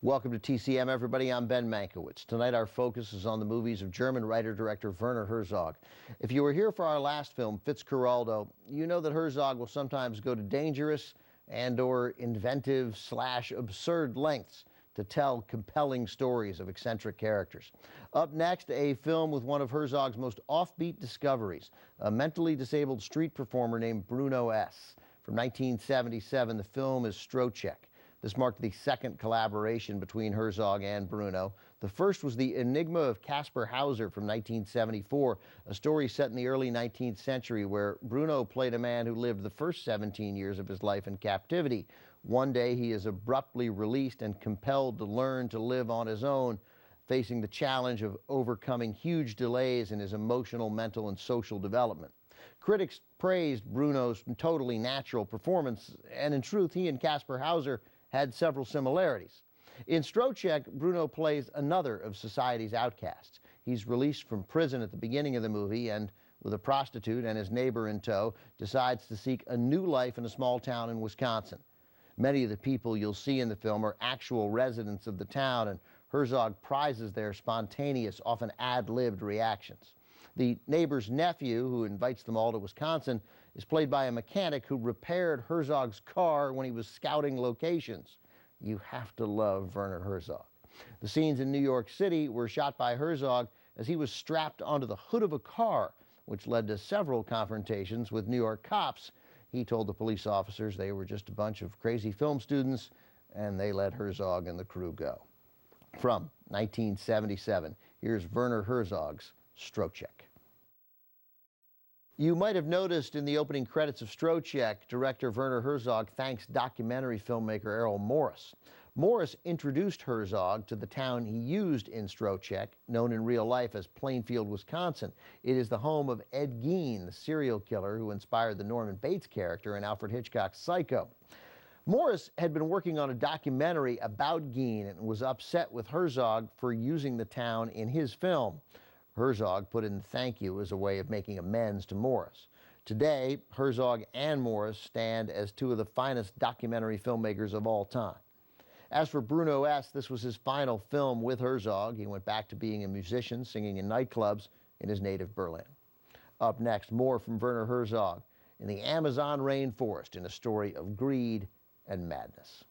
Welcome to TCM, everybody. I'm Ben Mankiewicz. Tonight our focus is on the movies of German writer-director Werner Herzog. If you were here for our last film, Fitzcarraldo, you know that Herzog will sometimes go to dangerous and/or inventive/absurd lengths to tell compelling stories of eccentric characters. Up next, a film with one of Herzog's most offbeat discoveries, a mentally disabled street performer named Bruno S. From 1977, the film is Stroszek. This marked the second collaboration between Herzog and Bruno. The first was The Enigma of Caspar Hauser from 1974, a story set in the early 19th century where Bruno played a man who lived the first 17 years of his life in captivity. One day he is abruptly released and compelled to learn to live on his own, facing the challenge of overcoming huge delays in his emotional, mental, and social development. Critics praised Bruno's totally natural performance, and in truth, he and Caspar Hauser had several similarities. In Stroszek, Bruno plays another of society's outcasts. He's released from prison at the beginning of the movie and, with a prostitute and his neighbor in tow, decides to seek a new life in a small town in Wisconsin. Many of the people you'll see in the film are actual residents of the town, and Herzog prizes their spontaneous, often ad-libbed reactions. The neighbor's nephew, who invites them all to Wisconsin, is played by a mechanic who repaired Herzog's car when he was scouting locations. You have to love Werner Herzog. The scenes in New York City were shot by Herzog as he was strapped onto the hood of a car, which led to several confrontations with New York cops. He told the police officers they were just a bunch of crazy film students, and they let Herzog and the crew go. From 1977, here's Werner Herzog's Stroszek. You might have noticed in the opening credits of Stroszek, director Werner Herzog thanks documentary filmmaker Errol Morris. Morris introduced Herzog to the town he used in Stroszek, known in real life as Plainfield, Wisconsin. It is the home of Ed Gein, the serial killer who inspired the Norman Bates character in Alfred Hitchcock's Psycho. Morris had been working on a documentary about Gein and was upset with Herzog for using the town in his film. Herzog put in thank you as a way of making amends to Morris. Today, Herzog and Morris stand as two of the finest documentary filmmakers of all time. As for Bruno S., this was his final film with Herzog. He went back to being a musician, singing in nightclubs in his native Berlin. Up next, more from Werner Herzog in the Amazon rainforest in a story of greed and madness.